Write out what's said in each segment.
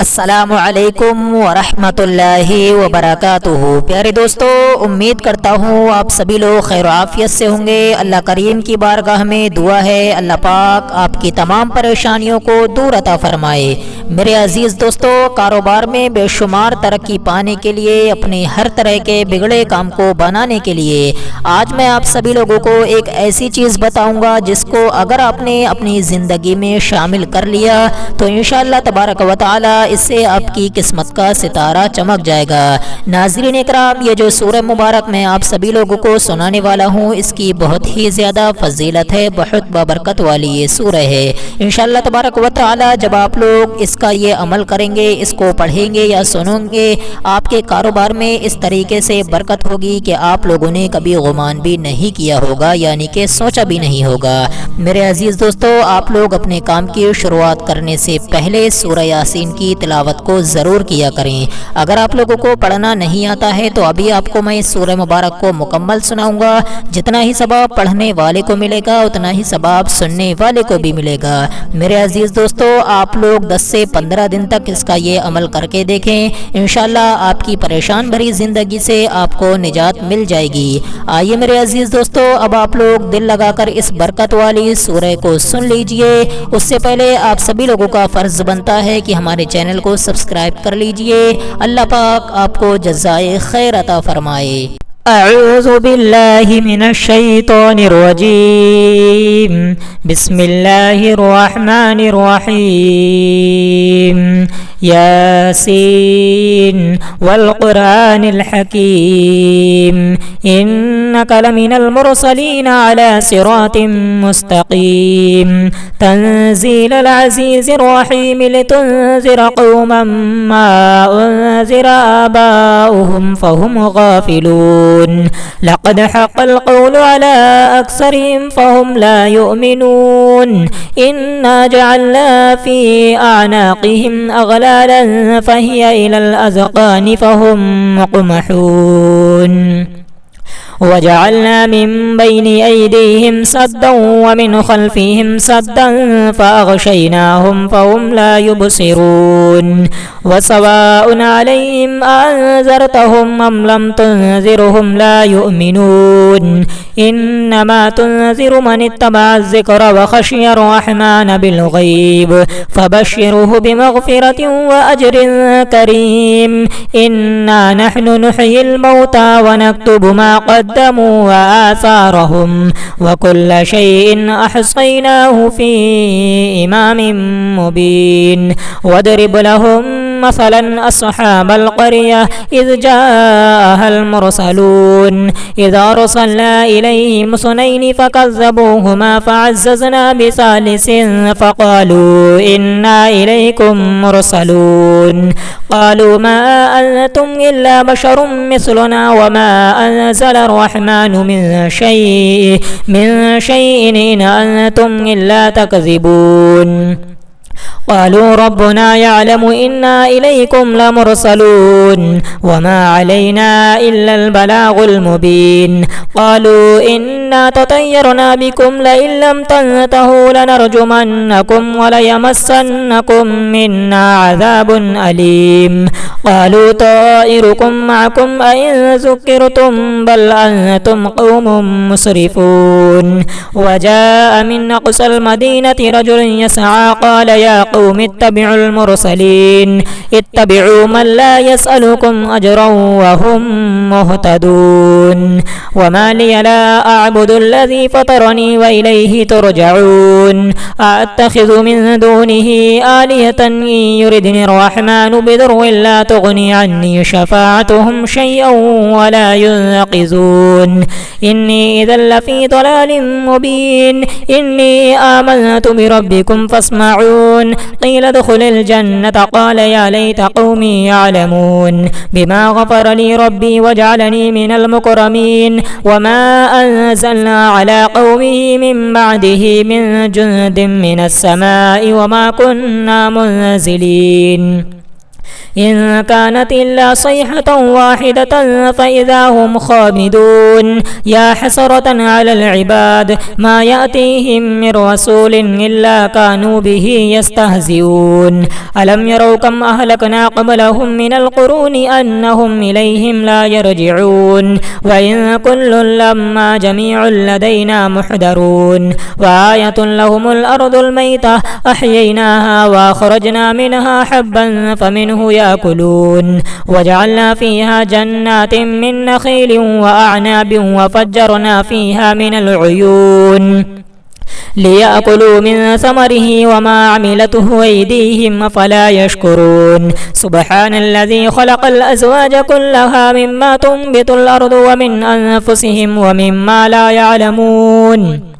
अस्सलामु अलैकुम वरहमतुल्लाहि वबरकातुहू। प्यारे दोस्तों, उम्मीद करता हूँ आप सभी लोग खैर आफियत से होंगे। अल्लाह करीम की बारगाह में दुआ है अल्लाह पाक आपकी तमाम परेशानियों को दूर अता फरमाए। मेरे अजीज़ दोस्तों, कारोबार में बेशुमार तरक्की पाने के लिए, अपने हर तरह के बिगड़े काम को बनाने के लिए आज मैं आप सभी लोगों को एक ऐसी चीज़ बताऊँगा जिसको अगर आपने अपनी ज़िंदगी में शामिल कर लिया तो इंशाअल्लाह तबारक व तआला इससे आपकी किस्मत का सितारा चमक जाएगा। नाज़रीन इकराम, ये जो सूरह मुबारक मैं आप सभी लोगों को सुनाने वाला हूँ इसकी बहुत ही ज़्यादा फजीलत है, बहुत बाबरकत वाली ये सूरह है। इंशाअल्लाह तबारक व तआला जब आप लोग इसका ये अमल करेंगे, इसको पढ़ेंगे या सुनेंगे, आपके कारोबार में इस तरीके से बरकत होगी कि आप लोगों ने कभी गुमान भी नहीं किया होगा, यानी कि सोचा भी नहीं होगा। मेरे अजीज़ दोस्तों, आप लोग अपने काम की शुरुआत करने से पहले सूरह यासीन की तिलावत को ज़रूर किया करें। अगर आप लोगों को पढ़ना नहीं आता है तो अभी आपको मैं इस सूरह मुबारक को मुकम्मल सुनाऊंगा। जितना ही सवाब पढ़ने वाले को मिलेगा उतना ही सवाब सुनने वाले को भी मिलेगा। मेरे अजीज़ दोस्तों, आप लोग 10 से 15 दिन तक इसका ये अमल करके देखें। इंशाअल्लाह आपकी परेशान भरी ज़िंदगी से आपको निजात मिल जाएगी। आइए मेरे अजीज़ दोस्तों, अब आप लोग दिल लगाकर इस बरकत वाली सूरह को सुन लीजिए। उससे पहले आप सभी लोगों का फ़र्ज़ बनता है कि हमारे चैनल को सब्सक्राइब कर लीजिए। अल्लाह पाक आपको जज़ाए खैर अता फरमाए। अऊज़ु बिल्लाहि मिनश शैतानिर रजीम। बिस्मिल्लाहिर रहमानिर रहीम। यासीन वल कुरानिल हकीम। इन्नका लमिनल मुरसलीन अला सिरातिम मुस्तकीम। तंज़ीलल अज़ीज़िर रहीम लितुनज़िरा क़ौमन मा उनज़िरा आबाउहुम फ़हुम गाफ़िलून। लक़द हक़्क़ल क़ौलु अला अक्सरिहिम फ़हुम ला युमिनून। इन्ना जअलना फ़ी अअनाक़िहिम अग़लालन फ़हिय इलल अज़क़ानि फ़हुम मुक़महून। वजअलना मिन बैनि ऐदीहिम सद्दन वमिन खल्फिहिम सद्दन फ़अग़शयनाहुम फ़हुम ला युबसिरून। वसवाउन अलैहिम अअन्ज़रतहुम अम लम तुनज़िरहुम ला युमिनून। इन्नमा तुनज़िरु मन इत्तबअ ज़िक्र व ख़शियर रहमान बिलग़ैब फ़बश्शिरहु बिमग़फ़िरतिन व अज्रिन करीम। इन्ना नहनु नुह्यिल मौता व नक्तुबु मा क़द्दमू व आसारहुम व कुल्ल शैइन अहसैनाहु फ़ी इमामिन मुबीन। वद्रिब लहुम मसलन अस्हाबल क़र्यह इज़ जाअहल मुरसलून। इज़ अरसलना इलैहिम स्नैनि फ़कज़्ज़बूहुमा फ़अज़्ज़ज़ना बिसालिसिन फ़क़ालू इन्ना इलैकुम मुरसलून। क़ालू मा अंतुम इल्ला बशरुम मिस्लुना व मा अनज़ल अर्रहमानु मिन शैइन इन अंतुम इल्ला तकज़िबून। क़ालू रब्बुना यअलमु इन्ना इलैकुम लमुरसलून वमा अलैना इल्लल बलागुल मुबीन। क़ालू इन्ना ततय्यरना बिकुम लइन लम तंतहू लनरजुमन्नकुम व लयमस्सन्नकुम मिन्ना अज़ाबुन अलीम। क़ालू ताइरुकुम मअकुम अइन ज़ुक्किरतुम बल अंतुम क़ौमुम मुस्रिफून। वजाअ मिन अक़सल मदीनति रजुलुन यसअ क़ाल या क़ौम इत्तबिउल मुरसलीन। इत्तबिउ मन ला यसअलुकुम अजरन व हुम मुहतदून। वमा लिय ला अअबुदुल्लज़ी फ़तरनी व इलैहि तुरजऊन। अअत्तख़िज़ु मिन दूनिही आलिहतन इन युरिदनिर रहमानु बिदुर्रिन ला तुग़नि अन्नी शफ़ाअतुहुम शैअन व ला युनक़िज़ून। इन्नी इज़न लफ़ी ضलालिन मुबीन। इन्नी आमनतु बिरब्बिकुम फ़स्मऊन। क़ील उद्ख़ुलिल जन्नत क़ाल या लैत क़ौमी यअलमून बिमा ग़फ़र ली रब्बी वजअलनी मिनल मुकरमीन। वमा अंज़लना अला क़ौमिही मिन बअदिही मिन जुन्दिन मिनस समाइ वमा कुन्ना मुनज़िलीन। إن كانت إلا صيحة واحدة فإذا هم خامدون يا حسرة على العباد ما يأتيهم من رسول إلا كانوا به يستهزئون ألم يروا كم أهلكنا قبلهم من القرون أنهم إليهم لا يرجعون وإن كل لما جميع لدينا محضرون وآية لهم الأرض الميتة أحييناها وأخرجنا منها حبا فمنه يأكلون وجعلنا فيها جنات من نخيل وأعناب وفجرنا فيها من العيون ليأكلوا من ثمره وما عملته أيديهم فلا يشكرون سبحان الذي خلق الأزواج كلها مما تنبت الأرض ومن أنفسهم ومما لا يعلمون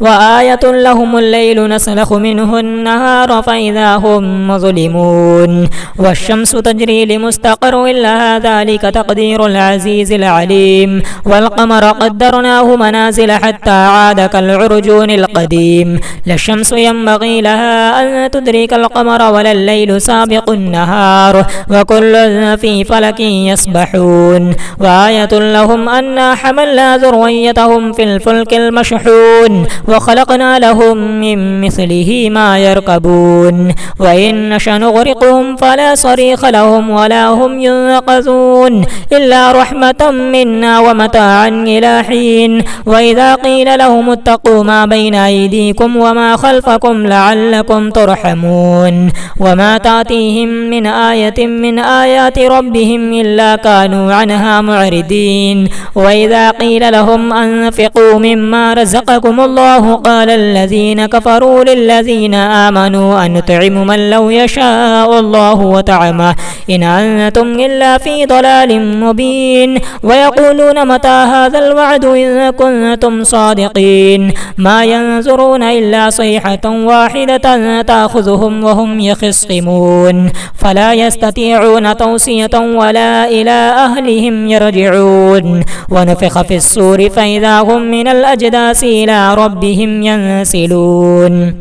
وآية لهم الليل نسلخ منه النهار فإذا هم مظلمون والشمس تجري لمستقر لها ذلك تقدير العزيز العليم والقمر قدرناه منازل حتى عاد كالعرجون القديم لا الشمس ينبغي لها أن تدرك القمر ولا الليل سابق النهار وكل في فلك يسبحون وآية لهم أنا حملنا ذريتهم في الفلك المشحون وخلقنا لهم من مثله ما يركبون وإن نشأ نغرقهم فلا صريخ لهم ولا هم ينقذون إلا رحمة منا ومتاعا إلى حين وإذا قيل لهم اتقوا ما بين أيديكم وما خلفكم لعلكم ترحمون وما تأتيهم من آية من آيات ربهم إلا كانوا عنها معرضين وإذا قيل لهم أنفقوا مما رزقكم الله قال الذين كفروا للذين آمنوا أن نطعم من لو يشاء الله وطعمه إن أنتم إلا في ضلال مبين ويقولون متى هذا الوعد إن كنتم صادقين ما ينظرون إلا صيحة واحدة تأخذهم وهم يخصمون فلا يستطيعون توصية ولا إلى أهلهم يرجعون ونفخ في الصور فإذا هم من الأجداث إلى ربهم ينسلون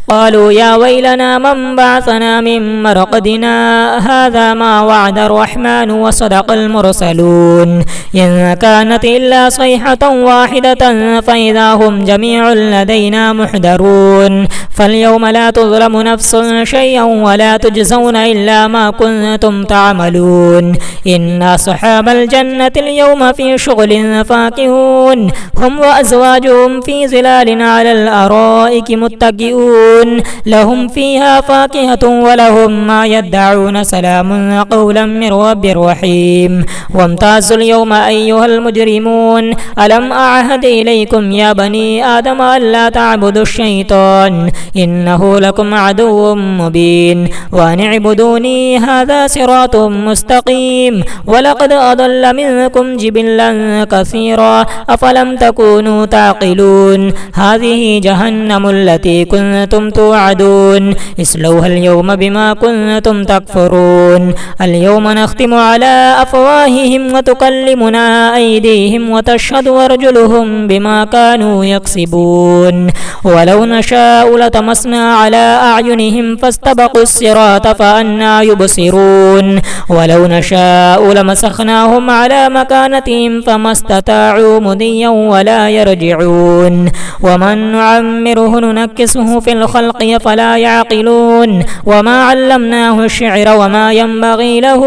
قالوا يا ويلنا من بعثنا من مرقدنا هذا ما وعد الرحمن وصدق المرسلون إن كانت إلا صيحة واحدة فإذا هم جميع لدينا محضرون فاليوم لا تظلم نفس شيئا ولا تجزون إلا ما كنتم تعملون إن أصحاب الجنة اليوم في شغل فاكهون هم وأزواجهم في ظلال على الأرائك متكئون لهم فيها فاكهة ولهم ما يدعون سلام قولا من رب رحيم وامتازوا اليوم أيها المجرمون ألم أعهد إليكم يا بني آدم ألا تعبدوا الشيطان إنه لكم عدو مبين وأن اعبدوني هذا صراط مستقيم ولقد أضل منكم جبلا كثيرا أفلم تكونوا تعقلون هذه جهنم التي كنتم توعدون اصلوها اليوم بما كنتم تكفرون اليوم نختم على أفواههم وتكلمنا أيديهم وتشهد أرجلهم بما كانوا يكسبون ولو نشاء لطمسنا على أعينهم فاستبقوا الصراط فأنى يبصرون ولو نشاء لمسخناهم على مكانتهم فما استطاعوا مضيا ولا يرجعون ومن نعمره ننكسه في الخلق فلا يعقلون وما علمناه الشعر وما ينبغي له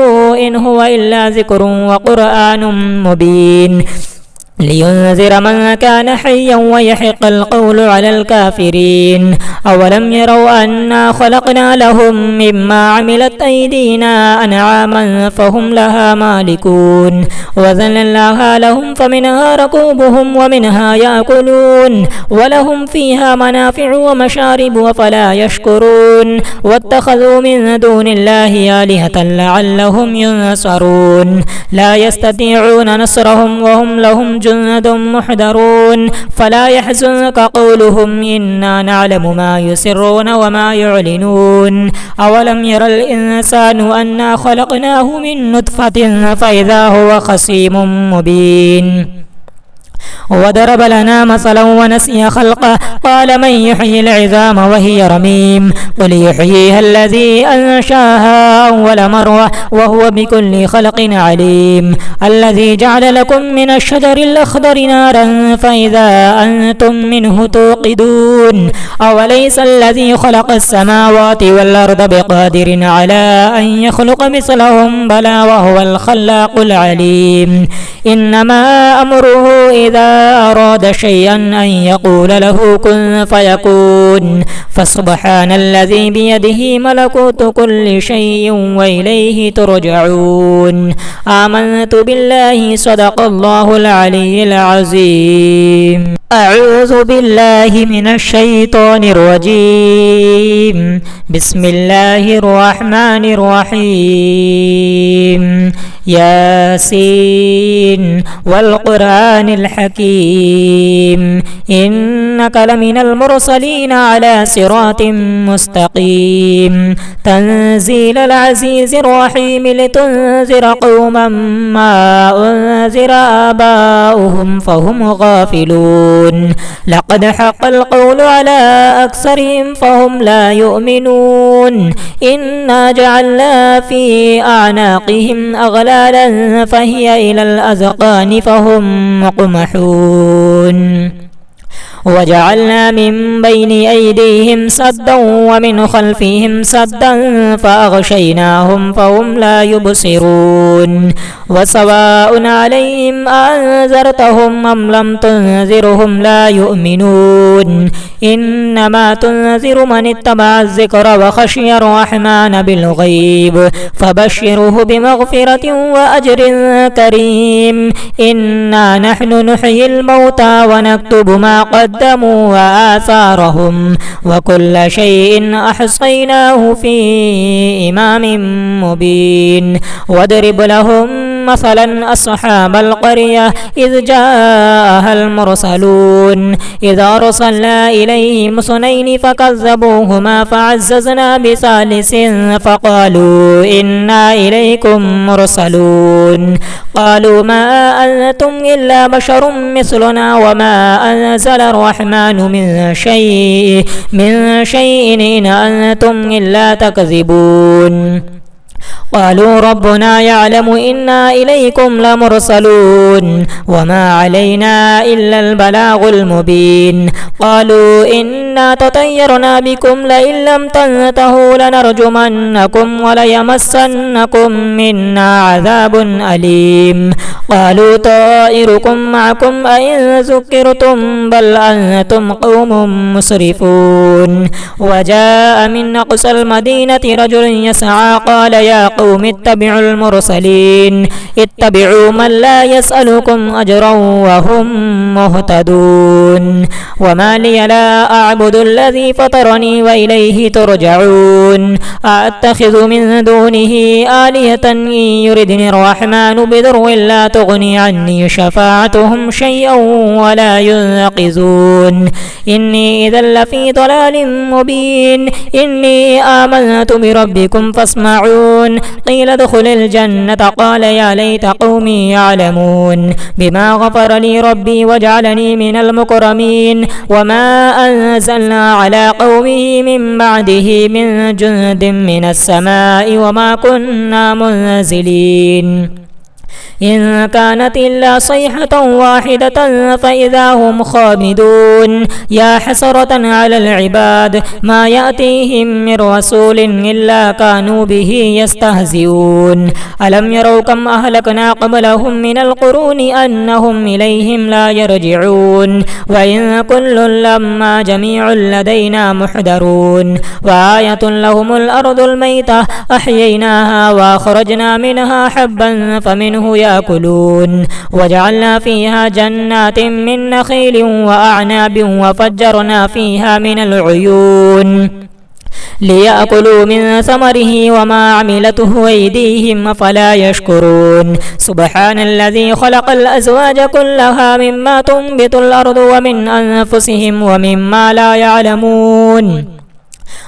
إن هو إلا ذكر وقرآن مبين لينذر من كان حيا ويحق القول على الكافرين أولم يروا أنا خلقنا لهم مما عملت أيدينا أنعاما فهم لها مالكون وذللناها لهم فمنها ركوبهم ومنها يأكلون ولهم فيها منافع ومشارب وفلا يشكرون واتخذوا من دون الله آلهة لعلهم ينصرون لا يستطيعون نصرهم وهم لهم جند محضرون فلا يحزنك قولهم إنا نعلم ما يسرون وما يعلنون أولم ير الإنسان أنا خلقناه من نطفة فإذا هو خصيم مبين وضرب لنا مثلا ونسي خلقه قال من يحيي العظام وهي رميم قل يحييها الذي أنشاها أول مرة وهو بكل خلق عليم الذي جعل لكم من الشجر الأخضر نارا فإذا أنتم منه توقدون أوليس الذي خلق السماوات والأرض بقادر على أن يخلق مثلهم بلى وهو الخلاق العليم إنما أمره إذا أراد شيئا أن يقول له كن فيكون فسبحان الذي بيده ملكوت كل شيء وإليه ترجعون آمنت بالله صدق الله العلي العظيم أعوذ بالله من الشيطان الرجيم بسم الله الرحمن الرحيم ياسين والقرآن الحكيم إنك لمن المرسلين على صراط مستقيم تنزيل العزيز الرحيم لتنذر قوما ما أنذر آباؤهم فهم غافلون لقد حق القول على أكثرهم فهم لا يؤمنون إنا جعلنا في أعناقهم أغلالا فهي إلى الأذقان فهم مقمحون وجعلنا من بين أيديهم سدا ومن خلفهم سدا فأغشيناهم فهم لا يبصرون وسواء عليهم أنذرتهم أم لم تنذرهم لا يؤمنون إنما تنذر من اتبع الذكر وخشي الرحمن بالغيب فبشره بمغفرة وأجر كريم إنا نحن نحيي الموتى ونكتب ما قدموا وآثارهم وكل شيء أحصيناه في إمام مبين واضرب لهم مثلا أصحاب القرية إذ جاءها المرسلون إذ أرسلنا إليهم اثنين فكذبوهما فعززنا بثالث فقالوا إنا إليكم مرسلون قالوا ما أنتم إلا بشر مثلنا وما أنزل الرحمن من شيء إن أنتم إلا تكذبون قالوا ربنا يعلم إنا إليكم لمرسلون وما علينا إلا البلاغ المبين قالوا إنا تطيرنا بكم لئن لم تنتهوا لنرجمنكم وليمسنكم منا عذاب أليم قالوا طائركم معكم أئن ذكرتم بل أنتم قوم مسرفون وجاء من أقصى المدينة رجل يسعى قال يا قوم اتبعوا المرسلين اتبعوا من لا يسألكم أجرا وهم مهتدون وما لي لا أعبد الذي فطرني وإليه ترجعون أتخذ من دونه آلهة إن يردني الرحمن بضر لا تغني عني شفاعتهم شيئا ولا ينقذون إني إذا لفي ضلال مبين إني آمنت بربكم فاسمعون قيل ادخل الجنة قال يا ليت قومي يعلمون بما غفر لي ربي وجعلني من المكرمين وما أنزلنا على قومه من بعده من جند من السماء وما كنا منزلين إن كانت إلا صيحة واحدة فإذا هم خامدون يا حسرة على العباد ما يأتيهم من رسول إلا كانوا به يستهزئون ألم يروا كم أهلكنا قبلهم من القرون أنهم إليهم لا يرجعون وإن كل لما جميع لدينا محضرون وآية لهم الأرض الميتة أحييناها وأخرجنا منها حبا فمنه يأكلون وجعلنا فيها جنات من نخيل وأعناب وفجرنا فيها من العيون ليأكلوا من ثمره وما عملته أيديهم فلا يشكرون سبحان الذي خلق الأزواج كلها مما تنبت الأرض ومن أنفسهم ومما لا يعلمون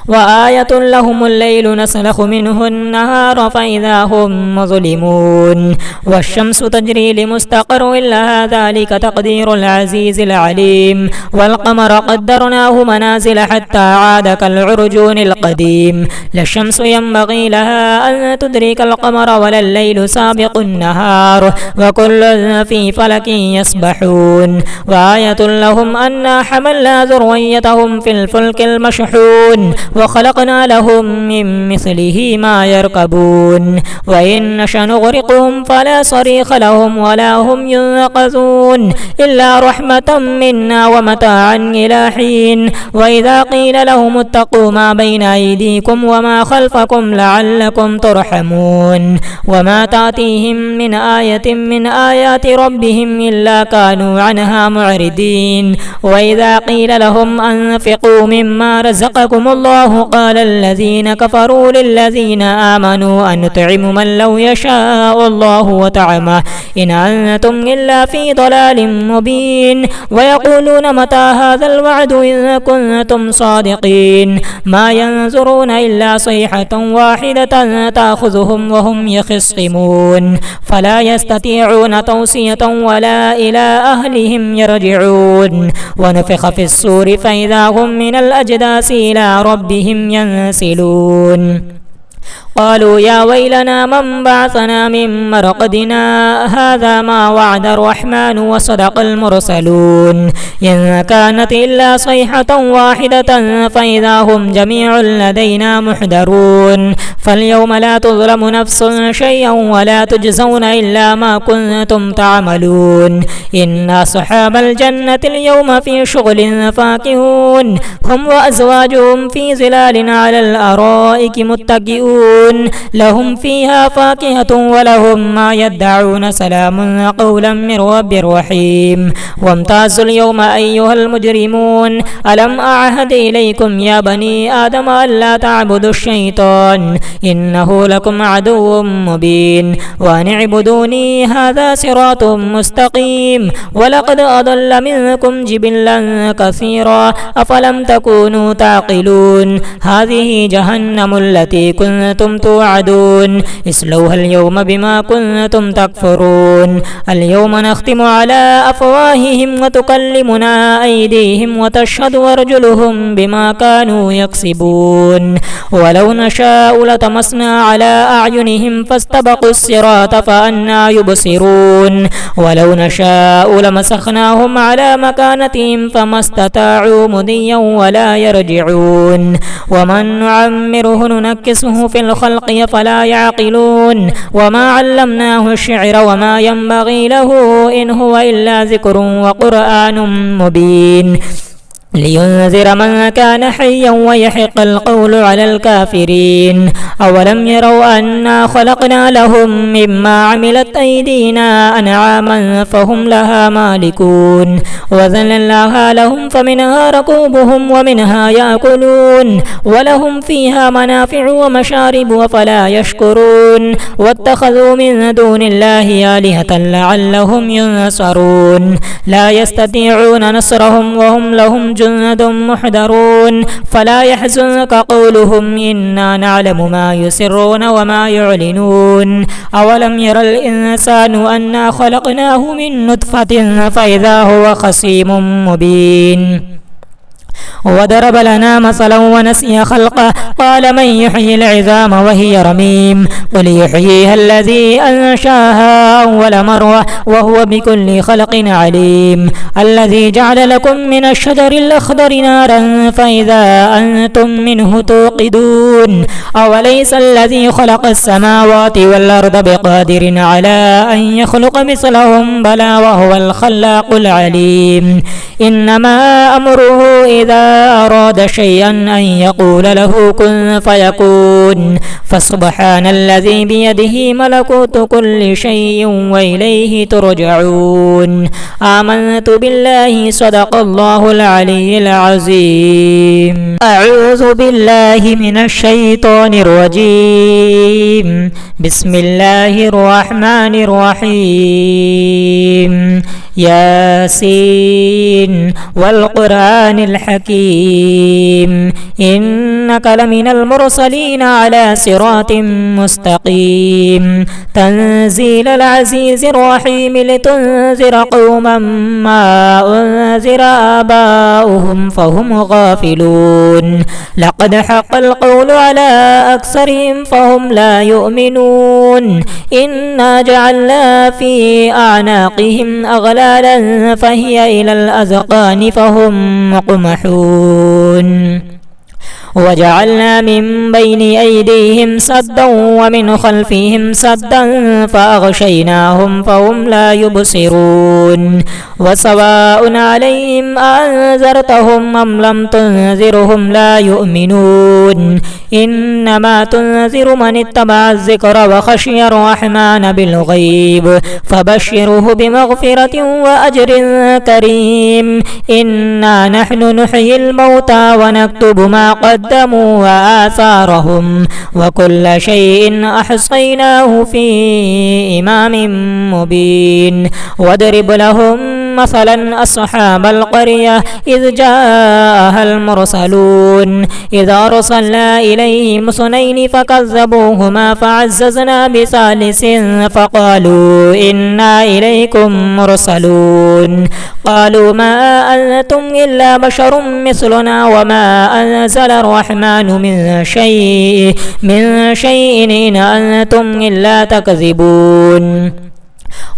وآية لهم الليل نسلخ منه النهار فإذا هم مظلمون والشمس تجري لمستقر لها ذلك تقدير العزيز العليم والقمر قدرناه منازل حتى عاد كالعرجون القديم لا الشمس ينبغي لها أن تدرك القمر ولا الليل سابق النهار وكل في فلك يسبحون وآية لهم أنا حملنا ذريتهم في الفلك المشحون وخلقنا لهم من مثله ما يركبون وإن نشأ نغرقهم فلا صريخ لهم ولا هم ينقذون إلا رحمة منا ومتاعا إلى حين وإذا قيل لهم اتقوا ما بين أيديكم وما خلفكم لعلكم ترحمون وما تأتيهم من آية من آيات ربهم إلا كانوا عنها معرضين وإذا قيل لهم أنفقوا مما رزقكم الله قال الذين كفروا للذين آمنوا أن نطعم من لو يشاء الله وطعمه إن أنتم إلا في ضلال مبين ويقولون متى هذا الوعد إن كنتم صادقين ما ينظرون إلا صيحة واحدة تأخذهم وهم يخصمون فلا يستطيعون توصية ولا إلى أهلهم يرجعون ونفخ في الصور فإذا هم من الأجداث إلى ربهم ينسلون قالوا يا ويلنا من بعثنا من مرقدنا هذا ما وعد الرحمن وصدق المرسلون إن كانت إلا صيحة واحدة فإذا هم جميع لدينا محضرون فاليوم لا تظلم نفس شيئا ولا تجزون إلا ما كنتم تعملون إن أصحاب الجنة اليوم في شغل فاكهون هم وأزواجهم في ظلال على الأرائك متكئون لهم فيها فاكهة ولهم ما يدعون سلام قولا من رب رحيم وامتازوا اليوم أيها المجرمون ألم أعهد إليكم يا بني آدم ألا تعبدوا الشيطان إنه لكم عدو مبين وأن اعبدوني هذا صراط مستقيم ولقد أضل منكم جبلا كثيرا أفلم تكونوا تعقلون هذه جهنم التي كنتم توعدون اصلوها اليوم بما كنتم تكفرون اليوم نختم على أفواههم وتكلمنا أيديهم وتشهد أرجلهم بما كانوا يكسبون ولو نشاء لطمسنا على أعينهم فاستبقوا الصراط فأنى يبصرون ولو نشاء لمسخناهم على مكانتهم فما استطاعوا مضيا ولا يرجعون ومن نعمره ننكسه في الخلق فلا يعقلون وما علمناه الشعر وما ينبغي له إن هو إلا ذكر وقرآن مبين لينذر من كان حيا ويحق القول على الكافرين أولم يروا أنا خلقنا لهم مما عملت أيدينا أنعاما فهم لها مالكون وذللناها لهم فمنها ركوبهم ومنها يأكلون ولهم فيها منافع ومشارب وفلا يشكرون واتخذوا من دون الله آلهة لعلهم ينصرون لا يستطيعون نصرهم وهم لهم جند محضرون فلا يحزنك قولهم إنا نعلم ما يسرون وما يعلنون أولم ير الإنسان أنا خلقناه من نطفة فإذا هو خصيم مبين وضرب لنا مثلا ونسي خلقه قال من يحيي العظام وهي رميم قل يحييها الذي أنشاها أول مرة وهو بكل خلق عليم الذي جعل لكم من الشجر الأخضر نارا فإذا أنتم منه توقدون أوليس الذي خلق السماوات والأرض بقادر على أن يخلق مثلهم بلى وهو الخلاق العليم إنما أمره إذا أراد شيئا أن يقول له كن فيكون فسبحان الذي بيده ملكوت كل شيء وإليه ترجعون آمنت بالله صدق الله العلي العظيم أعوذ بالله من الشيطان الرجيم بسم الله الرحمن الرحيم ياسين والقرآن الحكيم حكيم إنك لمن المرسلين على صراط مستقيم تنزيل العزيز الرحيم لتنذر قوما ما أنذر آباؤهم فهم غافلون لقد حق القول على أكثرهم فهم لا يؤمنون إنا جعلنا في أعناقهم أغلالا فهي إلى الأذقان فهم مقمحون وجعلنا من بين أيديهم سدا ومن خلفهم سدا فأغشيناهم فهم لا يبصرون وسواء عليهم أنذرتهم أم لم تنذرهم لا يؤمنون إنما تنذر من اتبع الذكر وخشي الرحمن بالغيب فبشره بمغفرة وأجر كريم إنا نحن نحيي الموتى ونكتب ما قدموا وآثارهم وكل شيء أحصيناه في إمام مبين واضرب لهم مثلا أصحاب القرية إذ جاءها المرسلون إذ أرسلنا إليهم اثنين فكذبوهما فعززنا بثالث فقالوا إنا إليكم مرسلون قالوا ما أنتم إلا بشر مثلنا وما أنزل الرحمن من شيء إن أنتم إلا تكذبون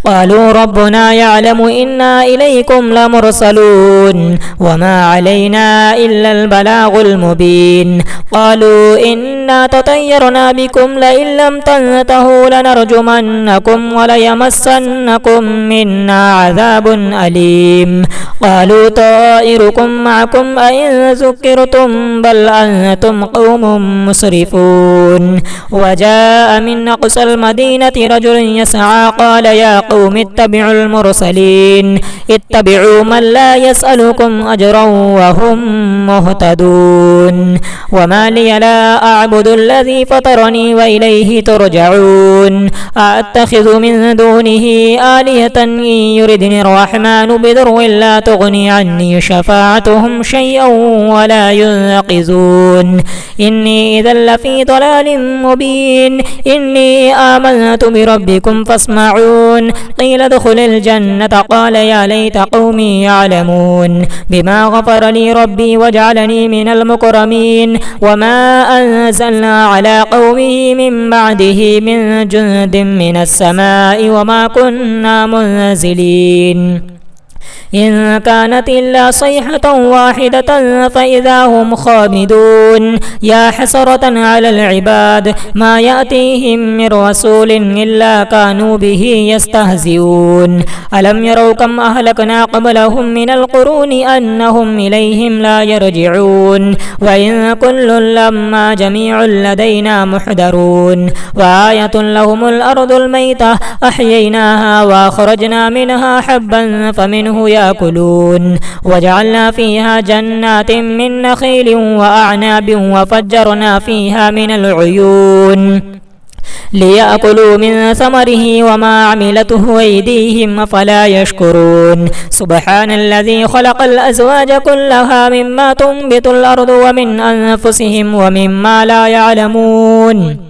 قالوا ربنا يعلم إنا إليكم لمرسلون وما علينا إلا البلاغ المبين قالوا إنا تطيرنا بكم لئن لم تنتهوا لنرجمنكم وليمسنكم منا عذاب أليم قالوا طائركم معكم أئن ذكرتم بل أنتم قوم مسرفون وجاء من أقصى المدينة رجل يسعى قال يا قوم اتبعوا المرسلين اتبعوا من لا يسألكم أجرا وهم مهتدون وما لي لا أعبد الذي فطرني وإليه ترجعون أتخذ من دونه آلهة إن يردني الرحمن بضر لا تغني عني شفاعتهم شيئا ولا ينقذون إني إذا لفي ضلال مبين إني آمنت بربكم فاسمعون قيل ادخل الجنة قال يا ليت قومي يعلمون بما غفر لي ربي وجعلني من المكرمين وما أنزلنا على قومه من بعده من جند من السماء وما كنا منزلين إن كانت إلا صيحة واحدة فإذا هم خامدون يا حسرة على العباد ما يأتيهم من رسول إلا كانوا به يستهزئون ألم يروا كم أهلكنا قبلهم من القرون أنهم إليهم لا يرجعون وإن كل لما جميع لدينا محضرون وآية لهم الأرض الميتة أحييناها وأخرجنا منها حبا فمنه يأكلون وجعلنا فيها جنات من نخيل وأعناب وفجرنا فيها من العيون ليأكلوا من ثمره وما عملته أيديهم فلا يشكرون سبحان الذي خلق الأزواج كلها مما تنبت الأرض ومن أنفسهم ومما لا يعلمون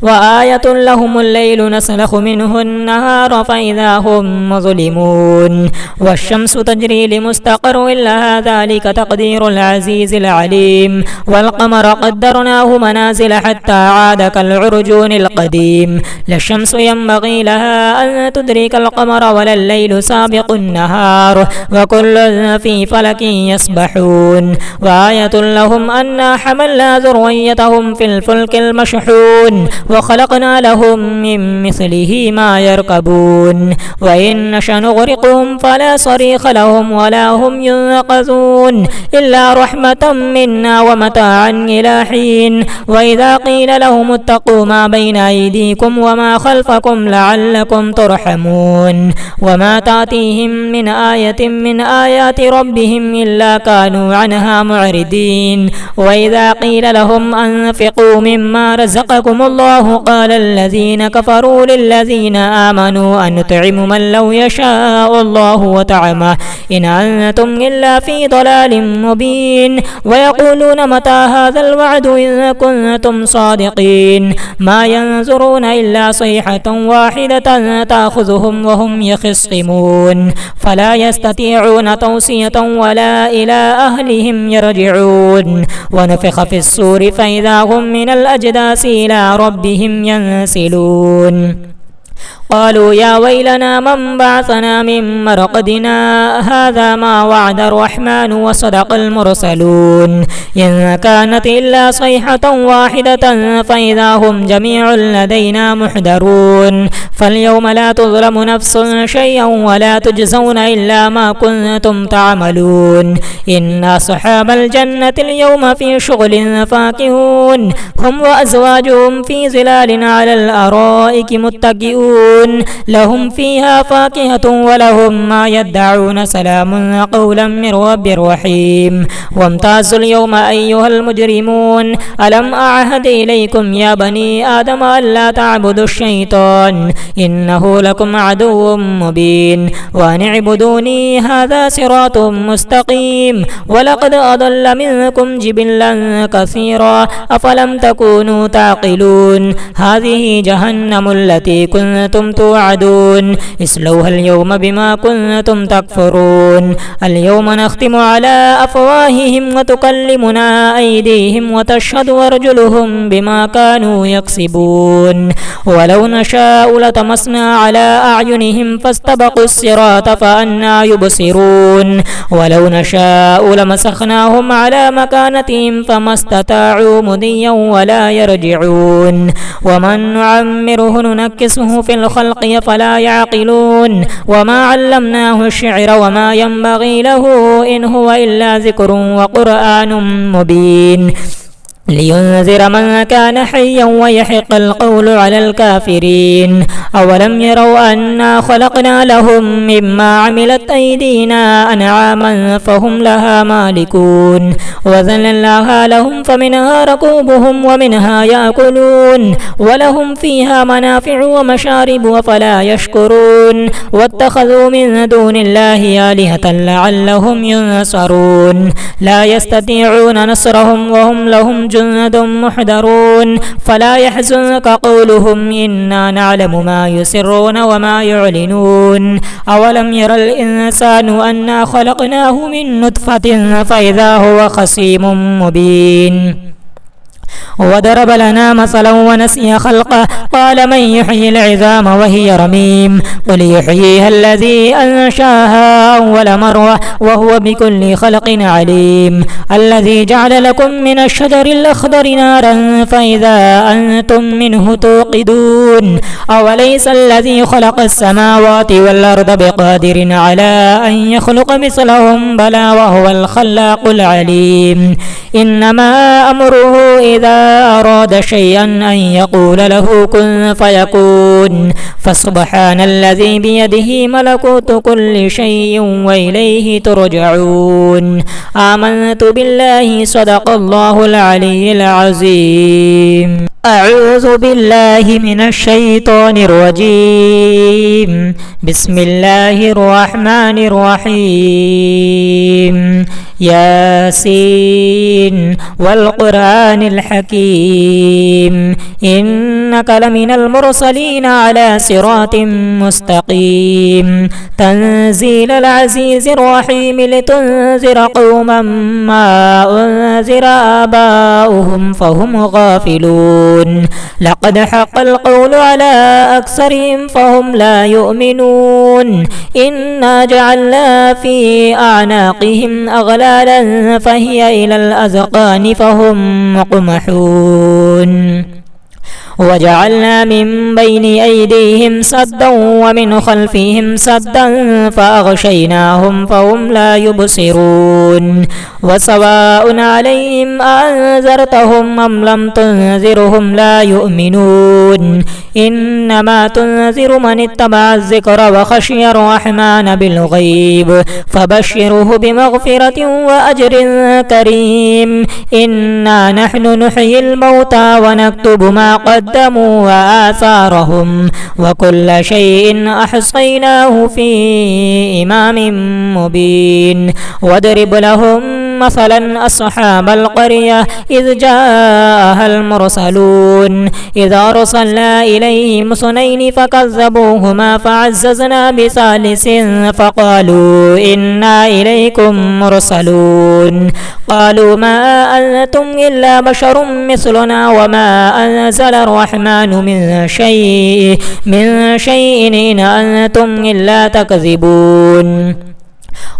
وآية لهم الليل نسلخ منه النهار فإذا هم مظلمون والشمس تجري لمستقر لها ذلك تقدير العزيز العليم والقمر قدرناه منازل حتى عاد كالعرجون القديم لا الشمس ينبغي لها أن تدرك القمر ولا الليل سابق النهار وكل في فلك يسبحون وآية لهم أنا حملنا ذريتهم في الفلك المشحون وخلقنا لهم من مثله ما يركبون وإن نشأ نغرقهم فلا صريخ لهم ولا هم ينقذون إلا رحمة منا ومتاعا إلى حين وإذا قيل لهم اتقوا ما بين أيديكم وما خلفكم لعلكم ترحمون وما تأتيهم من آية من آيات ربهم إلا كانوا عنها معرضين وإذا قيل لهم أنفقوا مما رزقكم الله الله قال الذين كفروا للذين آمنوا أنطعم من لو يشاء الله وطعمه إن أنتم إلا في ضلال مبين ويقولون متى هذا الوعد إن كنتم صادقين ما ينظرون إلا صيحة واحدة تأخذهم وهم يخصمون فلا يستطيعون توصية ولا إلى أهلهم يرجعون ونفخ في الصور فإذا هم من الأجداث إلى ربهم ينسلون قالوا يا ويلنا من بعثنا من مرقدنا هذا ما وعد الرحمن وصدق المرسلون إن كانت إلا صيحة واحدة فإذا هم جميع لدينا محضرون فاليوم لا تظلم نفس شيئا ولا تجزون إلا ما كنتم تعملون إن أصحاب الجنة اليوم في شغل فاكهون هم وأزواجهم في ظلال على الأرائك متكئون لهم فيها فاكهة ولهم ما يدعون سلام قولا من رب رحيم وامتازوا اليوم أيها المجرمون ألم أعهد إليكم يا بني آدم ألا تعبدوا الشيطان إنه لكم عدو مبين وأن اعبدوني هذا صراط مستقيم ولقد أضل منكم جبلا كثيرا أفلم تكونوا تعقلون هذه جهنم التي كنتم توعدون اصلوها اليوم بما كنتم تكفرون اليوم نختم على أفواههم وتكلمنا أيديهم وتشهد أرجلهم بما كانوا يكسبون ولو نشاء لطمسنا على أعينهم فاستبقوا الصراط فأنى يبصرون ولو نشاء لمسخناهم على مكانتهم فما استطاعوا مضيا ولا يرجعون ومن نعمره ننكسه في الخلق فلا يعقلون وما علمناه الشعر وما ينبغي له إن هو إلا ذكر وقرآن مبين لينذر من كان حيا ويحق القول على الكافرين أولم يروا أنا خلقنا لهم مما عملت أيدينا أنعاما فهم لها مالكون وذللناها لهم فمنها ركوبهم ومنها يأكلون ولهم فيها منافع ومشارب وفلا يشكرون واتخذوا من دون الله آلهة لعلهم ينصرون لا يستطيعون نصرهم وهم لهم جند محضرون فلا يحزنك قولهم إنا نعلم ما يسرون وما يعلنون أولم ير الإنسان أنا خلقناه من نطفة فإذا هو خصيم مبين وضرب لنا مثلا ونسي خلقه قال من يحيي العظام وهي رميم قل يحييها الذي أنشاها أول مرة وهو بكل خلق عليم الذي جعل لكم من الشجر الأخضر نارا فإذا أنتم منه توقدون أوليس الذي خلق السماوات والأرض بقادر على أن يخلق مثلهم بلى وهو الخلاق العليم إنما أمره إذا أراد شيئا أن يقول له كن فيكون فسبحان الذي بيده ملكوت كل شيء وإليه ترجعون آمنت بالله صدق الله العلي العظيم أعوذ بالله من الشيطان الرجيم بسم الله الرحمن الرحيم ياسين والقرآن الحكيم إنك لمن المرسلين على صراط مستقيم تنزيل العزيز الرحيم لتنذر قوما ما أنذر آباؤهم فهم غافلون لقد حق القول على أكثرهم فهم لا يؤمنون إنا جعلنا في أعناقهم أغلالا فهي إلى الأذقان فهم مقمحون وجعلنا من بين أيديهم سدا ومن خلفهم سدا فأغشيناهم فهم لا يبصرون وسواء عليهم أنذرتهم أم لم تنذرهم لا يؤمنون إنما تنذر من اتبع الذكر وخشي الرحمن بالغيب فبشره بمغفرة وأجر كريم إنا نحن نحيي الموتى ونكتب ما قدموا وآثارهم وكل شيء أحصيناه في إمام مبين واضرب لهم مثلا أصحاب القرية إذ جاءها المرسلون إذ أرسلنا إليهم اثنين فكذبوهما فعززنا بثالث فقالوا إنا إليكم مرسلون قالوا ما أنتم إلا بشر مثلنا وما أنزل الرحمن من شيء إن أنتم إلا تكذبون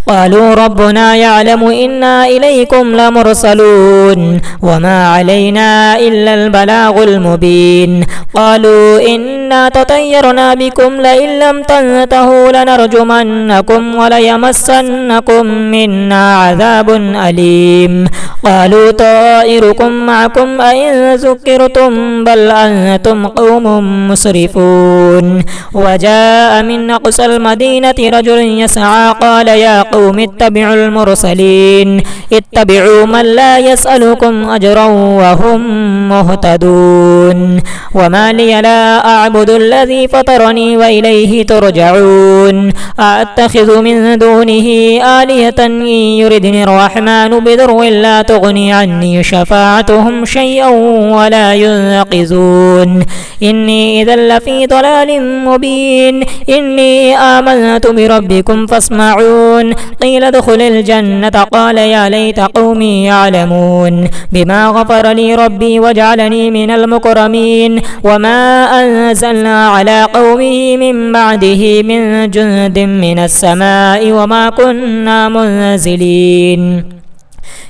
قالوا ربنا يعلم إنا إليكم لمرسلون وما علينا إلا البلاغ المبين قالوا إنا تطيرنا بكم لئن لم تنتهوا لنرجمنكم وليمسنكم منا عذاب أليم قالوا طائركم معكم أئن ذكرتم بل أنتم قوم مسرفون وجاء من أقصى المدينة رجل يسعى قال يا قوم اتبعوا المرسلين اتبعوا من لا يسألكم أجرا وهم مهتدون وما لي لا أعبد الذي فطرني وإليه ترجعون أأتخذ من دونه آلهة إن يردني الرحمن بضر لا تغني عني شفاعتهم شيئا ولا ينقذون إني إذا لفي ضلال مبين إني آمنت بربكم فاسمعون قيل ادخل الجنة قال يا ليت قومي يعلمون بما غفر لي ربي وجعلني من المكرمين وما أنزلنا على قومه من بعده من جند من السماء وما كنا منزلين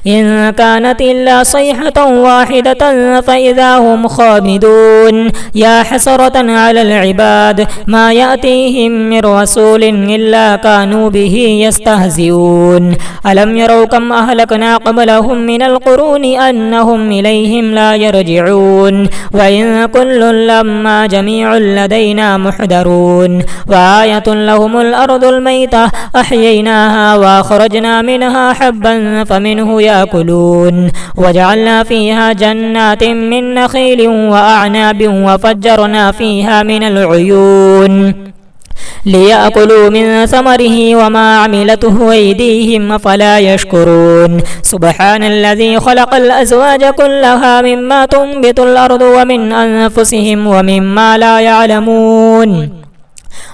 إن كانت إلا صيحة واحدة فإذا هم خامدون يا حسرة على العباد ما يأتيهم من رسول إلا كانوا به يستهزئون ألم يروا كم أهلكنا قبلهم من القرون أنهم إليهم لا يرجعون وإن كل لما جميع لدينا محضرون وآية لهم الأرض الميتة أحييناها وأخرجنا منها حبا فمنه يأكلون وجعلنا فيها جنات من نخيل وأعناب وفجرنا فيها من العيون ليأكلوا من ثمره وما عملته أيديهم فلا يشكرون سبحان الذي خلق الأزواج كلها مما تنبت الأرض ومن أنفسهم ومما لا يعلمون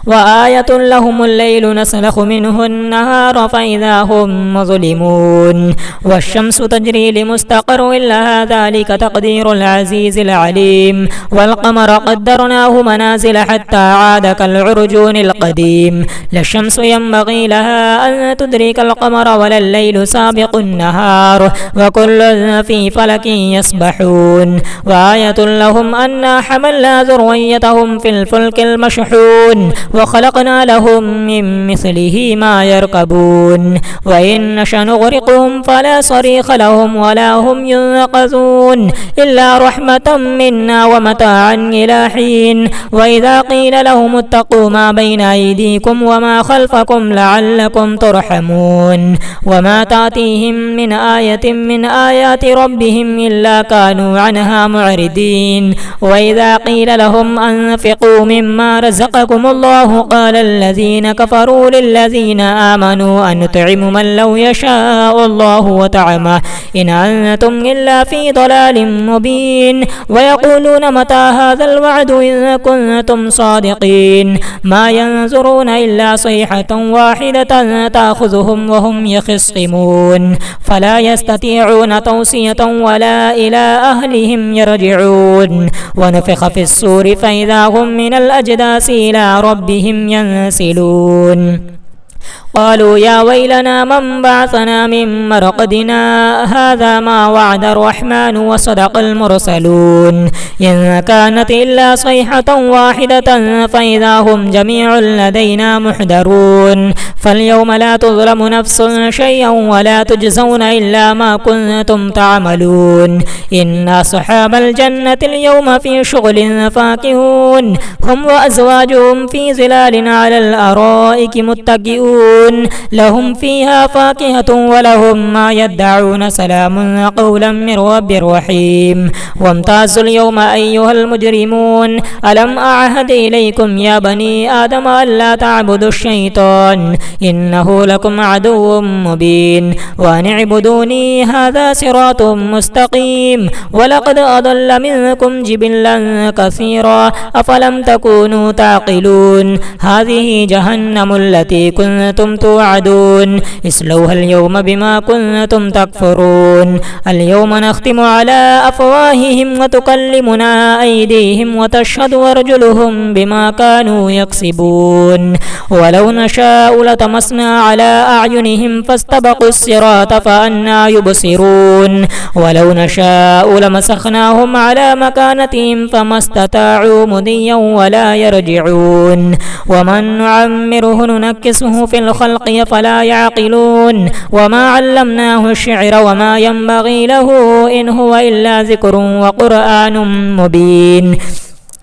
وآية لهم الليل نسلخ منه النهار فإذا هم مظلمون والشمس تجري لمستقر لها ذلك تقدير العزيز العليم والقمر قدرناه منازل حتى عاد كالعرجون القديم لا الشمس ينبغي لها أن تدرك القمر ولا الليل سابق النهار وكل في فلك يسبحون وآية لهم أنا حملنا ذريتهم في الفلك المشحون وخلقنا لهم من مثله ما يركبون وإن نشأ نغرقهم فلا صريخ لهم ولا هم ينقذون إلا رحمة منا ومتاعا إلى حين وإذا قيل لهم اتقوا ما بين أيديكم وما خلفكم لعلكم ترحمون وما تأتيهم من آية من آيات ربهم إلا كانوا عنها معرضين وإذا قيل لهم أنفقوا مما رزقكم الله قال الذين كفروا للذين آمنوا أنطعم من لو يشاء الله وطعمه إن أنتم إلا في ضلال مبين ويقولون متى هذا الوعد إن كنتم صادقين ما ينظرون إلا صيحة واحدة تأخذهم وهم يخصمون فلا يستطيعون توصية ولا إلى أهلهم يرجعون ونفخ في الصور فإذا هم من الأجداث إلى ربهم ينسلون قالوا يا ويلنا من بعثنا من مرقدنا هذا ما وعد الرحمن وصدق المرسلون إن كانت إلا صيحة واحدة فإذا هم جميع لدينا محضرون فاليوم لا تظلم نفس شيئا ولا تجزون إلا ما كنتم تعملون إن أصحاب الجنة اليوم في شغل فاكهون هم وأزواجهم في ظلال على الأرائك متكئون لهم فيها فاكهة ولهم ما يدعون سلام قولا من رب رحيم وامتازوا اليوم أيها المجرمون ألم أعهد إليكم يا بني آدم ألا تعبدوا الشيطان إنه لكم عدو مبين وأن اعبدوني هذا صراط مستقيم ولقد أضل منكم جبلا كثيرا أفلم تكونوا تعقلون هذه جهنم التي كنتم توعدون اصلوها اليوم بما كنتم تكفرون اليوم نختم على أفواههم وتكلمنا أيديهم وتشهد أرجلهم بما كانوا يكسبون ولو نشاء لطمسنا على أعينهم فاستبقوا الصراط فأنى يبصرون ولو نشاء لمسخناهم على مكانتهم فما استطاعوا مضيا ولا يرجعون ومن نعمره ننكسه في الخلق فلا يعقلون وما علمناه الشعر وما ينبغي له إن هو إلا ذكر وقرآن مبين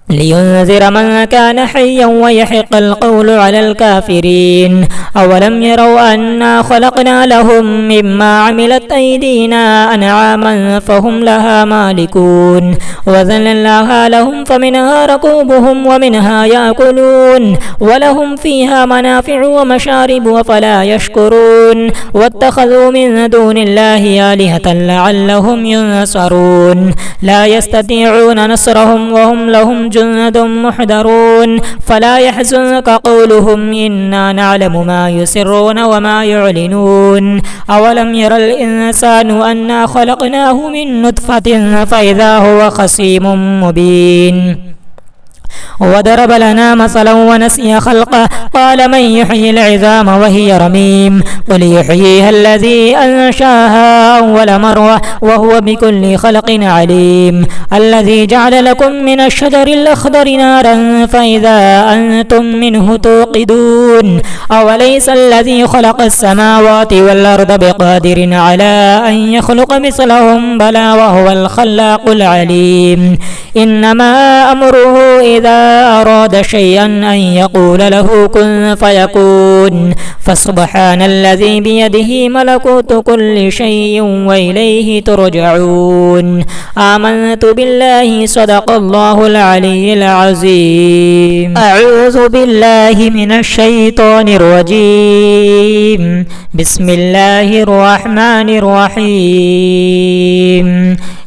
لينذر من كان حيا ويحق القول على الكافرين أولم يروا أنا خلقنا لهم مما عملت أيدينا أنعاما فهم لها مالكون وذللناها لهم فمنها ركوبهم ومنها يأكلون ولهم فيها منافع ومشارب أفلا يشكرون واتخذوا من دون الله آلهة لعلهم ينصرون لا يستطيعون نصرهم وهم لهم جند محضرون فلا يحزنك قولهم إنا نعلم ما يسرون وما يعلنون أولم ير الإنسان أنا خلقناه من نطفة فإذا هو خصيم مبين وضرب لنا مثلا ونسي خلقه قال من يحيي العظام وهي رميم قل يحييها الذي أنشاها أول مرة وهو بكل خلق عليم الذي جعل لكم من الشجر الأخضر نارا فإذا أنتم منه توقدون أوليس الذي خلق السماوات والأرض بقادر على أن يخلق مثلهم بلى وهو الخلاق العليم إنما أمره إذا أراد شيئا أن يقول له كن فيكون فسبحان الذي بيده ملكوت كل شيء وإليه ترجعون آمنت بالله صدق الله العلي العظيم أعوذ بالله من الشيطان الرجيم بسم الله الرحمن الرحيم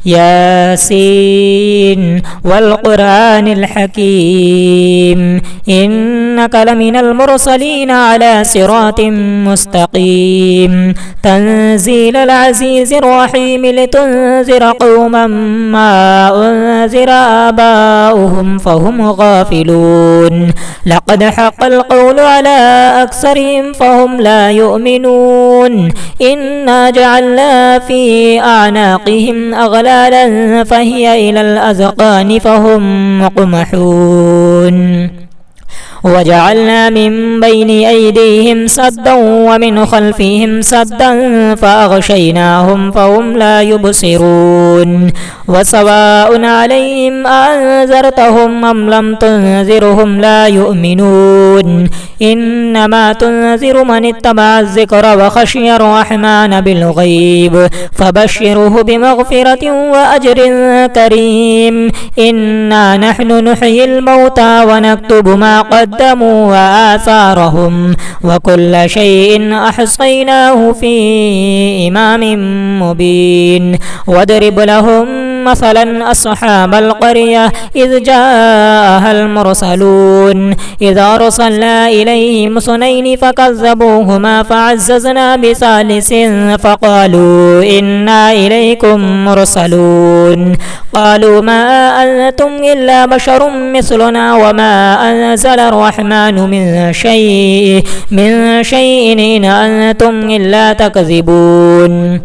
ياسين والقرآن الحكيم إنك لمن المرسلين على صراط مستقيم تنزيل العزيز الرحيم لتنذر قوما ما أنذر آباؤهم فهم غافلون لقد حق القول على أكثرهم فهم لا يؤمنون إنا جعلنا في أعناقهم أغلالا فهي إلى الأذقان فهم مقمحون وجعلنا من بين أيديهم سدا ومن خلفهم سدا فأغشيناهم فهم لا يبصرون وسواء عليهم أنذرتهم أم لم تنذرهم لا يؤمنون إنما تنذر من اتبع الذكر وخشي الرحمن بالغيب فبشره بمغفرة وأجر كريم إنا نحن نحيي الموتى ونكتب ما قدموا وآثارهم وكل شيء أحصيناه في إمام مبين واضرب لهم مثلا أصحاب القرية إذ جاءها المرسلون إذ أرسلنا إليهم اثنين فكذبوهما فعززنا بثالث فقالوا إنا إليكم مرسلون قالوا ما أنتم إلا بشر مثلنا وما أنزل الرحمن من شيء إن أنتم إلا تكذبون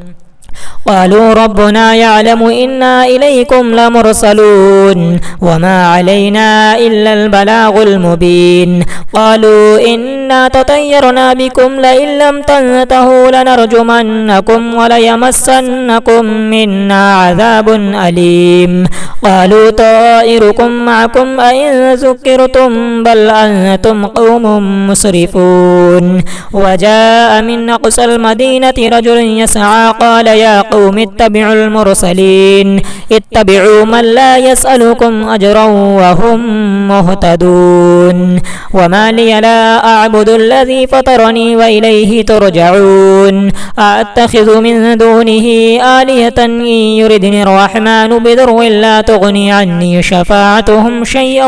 قالوا ربنا يعلم إنا إليكم لمرسلون وما علينا إلا البلاغ المبين قالوا إنا تطيرنا بكم لئن لم تنتهوا لنرجمنكم وليمسنكم منا عذاب أليم قالوا طائركم معكم أئن ذكرتم بل أنتم قوم مسرفون وجاء من أقصى المدينة رجل يسعى قال يا قوم اتبعوا المرسلين اتبعوا من لا يسألكم أجرا وهم مهتدون وما لي لا أعبد الذي فطرني وإليه ترجعون أتخذ من دونه آلهة إن يردني الرحمن بضر لا تغني عني شفاعتهم شيئا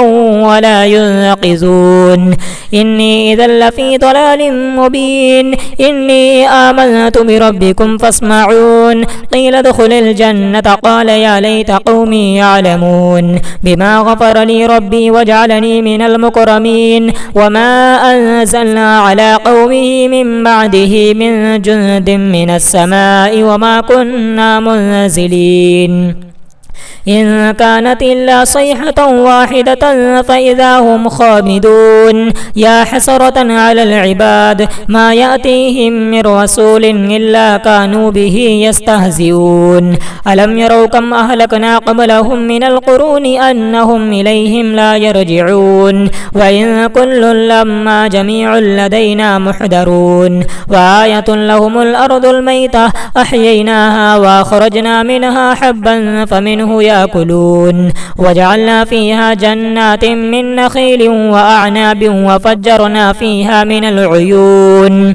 ولا ينقذون إني إذا لفي ضلال مبين إني آمنت بربكم فاسمعون قيل ادخل الجنة قال يا ليت قومي يعلمون بما غفر لي ربي وجعلني من المكرمين وما أنزلنا على قومه من بعده من جند من السماء وما كنا منزلين إن كانت إلا صيحة واحدة فإذا هم خامدون يا حسرة على العباد ما يأتيهم من رسول إلا كانوا به يستهزئون ألم يروا كم أهلكنا قبلهم من القرون أنهم إليهم لا يرجعون وإن كل لما جميع لدينا محضرون وآية لهم الأرض الميتة أحييناها وأخرجنا منها حبا فمنه يأكلون وجعلنا فيها جنات من نخيل وأعناب وفجرنا فيها من العيون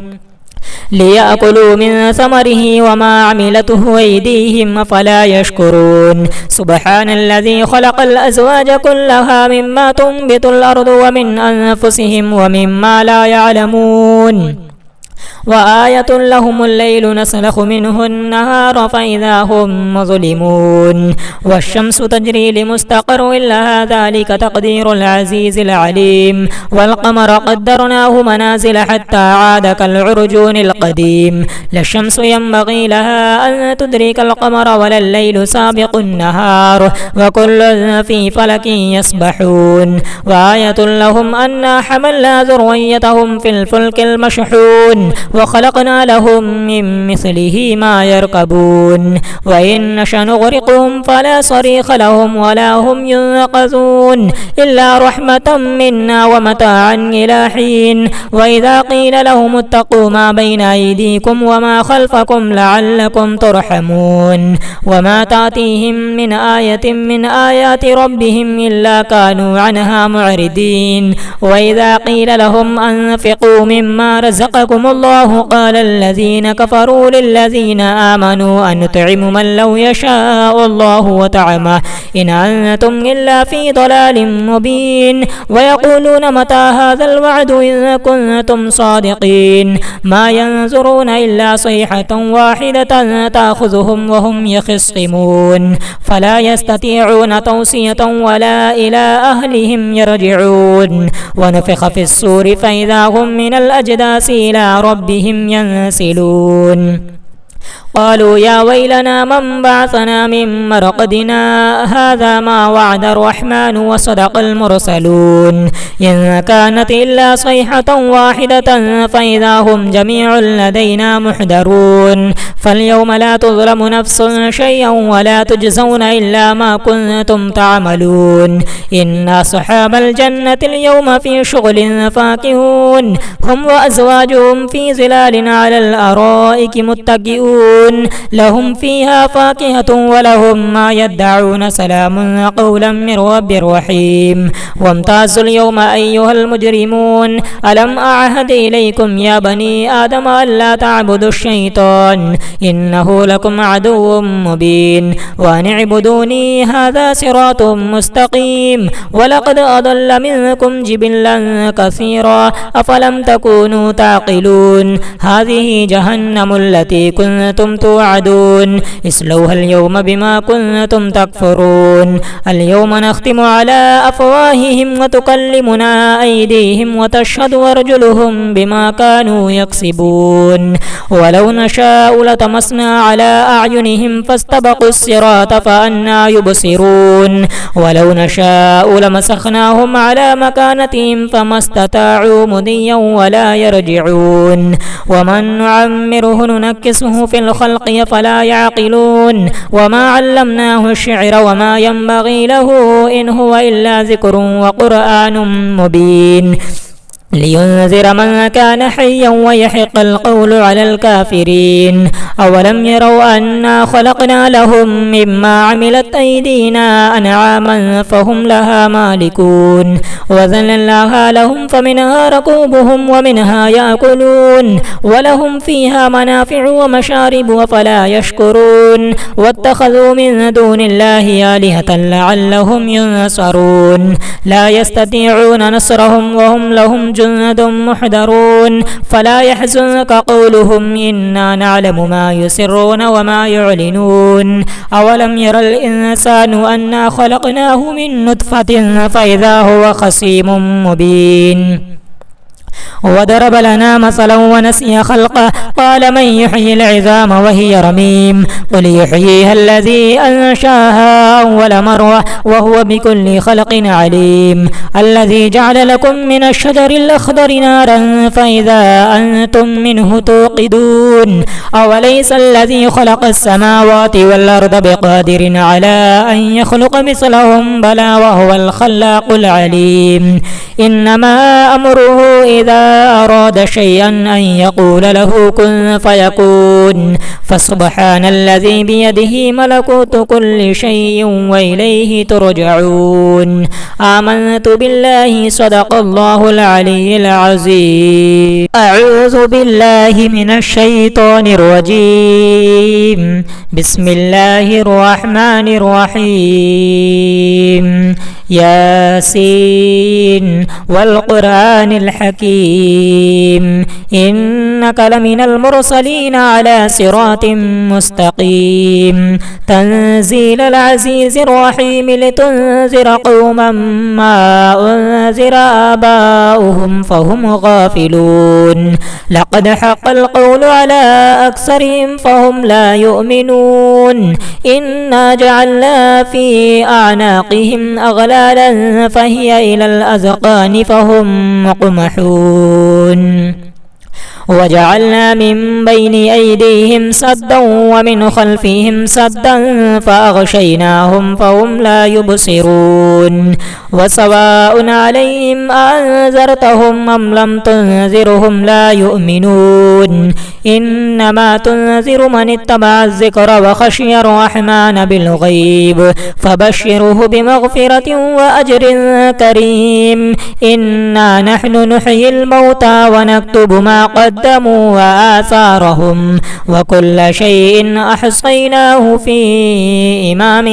ليأكلوا من ثمره وما عملته أيديهم فلا يشكرون سبحان الذي خلق الأزواج كلها مما تنبت الأرض ومن أنفسهم ومما لا يعلمون وآية لهم الليل نسلخ منه النهار فإذا هم مظلمون والشمس تجري لمستقر لها ذلك تقدير العزيز العليم والقمر قدرناه منازل حتى عاد كالعرجون القديم لا الشمس ينبغي لها أن تدرك القمر ولا الليل سابق النهار وكل في فلك يسبحون وآية لهم أنا حملنا ذريتهم في الفلك المشحون وخلقنا لهم من مثله ما يركبون وإن نشأ نغرقهم فلا صريخ لهم ولا هم ينقذون إلا رحمة منا ومتاعا إلى حين وإذا قيل لهم اتقوا ما بين أيديكم وما خلفكم لعلكم ترحمون وما تأتيهم من آية من آيات ربهم إلا كانوا عنها معرضين وإذا قيل لهم أنفقوا مما رزقكم الله قال الذين كفروا للذين آمنوا أنطعم من لو يشاء الله وطعمه إن أنتم إلا في ضلال مبين ويقولون متى هذا الوعد إن كنتم صادقين ما ينظرون إلا صيحة واحدة تأخذهم وهم يخصمون فلا يستطيعون توصية ولا إلى أهلهم يرجعون ونفخ في الصور فإذا هم من الأجداث إلى ربهم ينسلون قالوا يا ويلنا من بعثنا من مرقدنا هذا ما وعد الرحمن وصدق المرسلون إن كانت إلا صيحة واحدة فإذا هم جميع لدينا محضرون فاليوم لا تظلم نفس شيئا ولا تجزون إلا ما كنتم تعملون إن أصحاب الجنة اليوم في شغل فاكهون هم وأزواجهم في ظلال على الأرائك متكئون يعملون لهم فيها فاكهة ولهم ما يدعون سلام قولا من رب رحيم وامتازوا اليوم أيها المجرمون ألم أعهد إليكم يا بني آدم ألا تعبدوا الشيطان إنه لكم عدو مبين وأن اعبدوني هذا صراط مستقيم ولقد أضل منكم جبلا كثيرا أفلم تكونوا تعقلون هذه جهنم التي كنتم توعدون اصلوها اليوم بما كنتم تكفرون اليوم نختم على أفواههم وتكلمنا أيديهم وتشهد أرجلهم بما كانوا يكسبون ولو نشاء لطمسنا على أعينهم فاستبقوا الصراط فأنى يبصرون ولو نشاء لمسخناهم على مكانتهم فما استطاعوا مضيا ولا يرجعون ومن نعمره ننكسه في الخلق فلا يعقلون وما علمناه الشعر وما ينبغي له إن هو إلا ذكر وقرآن مبين لينذر من كان حيا ويحق القول على الكافرين أولم يروا أنا خلقنا لهم مما عملت أيدينا أنعاما فهم لها مالكون وذللناها لهم فمنها ركوبهم ومنها يأكلون ولهم فيها منافع ومشارب وفلا يشكرون واتخذوا من دون الله آلهة لعلهم ينصرون لا يستطيعون نصرهم وهم لهم جند محضرون فلا يحزنك قولهم إنا نعلم ما يسرون وما يعلنون أولم ير الإنسان أنا خلقناه من نطفة فإذا هو خصيم مبين وضرب لنا مثلا ونسي خلقه قال من يحيي العظام وهي رميم قل يحييها الذي أنشاها أول مرة وهو بكل خلق عليم الذي جعل لكم من الشجر الأخضر نارا فإذا أنتم منه توقدون أوليس الذي خلق السماوات والأرض بقادر على أن يخلق مثلهم بلى وهو الخلاق العليم إنما أمره إذا أراد شيئا أن يقول له كن فيكون فسبحان الذي بيده ملكوت كل شيء وإليه ترجعون آمنت بالله صدق الله العلي العظيم أعوذ بالله من الشيطان الرجيم بسم الله الرحمن الرحيم ياسين والقرآن الحكيم إنك لمن المرسلين على صراط مستقيم تنزيل العزيز الرحيم لتنذر قوما ما أنذر آباؤهم فهم غافلون لقد حق القول على أكثرهم فهم لا يؤمنون إنا جعلنا في أعناقهم أغلالا فهي إلى الأذقان فهم مقمحون وجعلنا من بين أيديهم سدا ومن خلفهم سدا فأغشيناهم فهم لا يبصرون وسواء عليهم أنذرتهم أم لم تنذرهم لا يؤمنون إنما تنذر من اتبع الذكر وخشي الرحمن بالغيب فبشره بمغفرة وأجر كريم إنا نحن نحيي الموتى ونكتب ما قدموا وآثارهم وكل شيء أحصيناه في إمام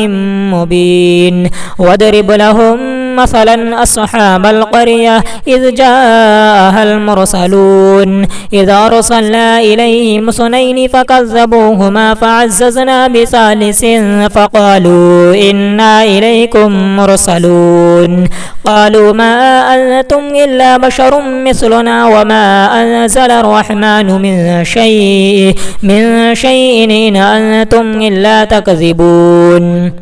مبين واضرب لهم مثلا أصحاب القرية إذ جاءها المرسلون إذ أرسلنا إليهم اثنين فكذبوهما فعززنا بثالث فقالوا إنا إليكم مرسلون قالوا ما أنتم إلا بشر مثلنا وما أنزل الرحمن من شيء إن أنتم إلا تكذبون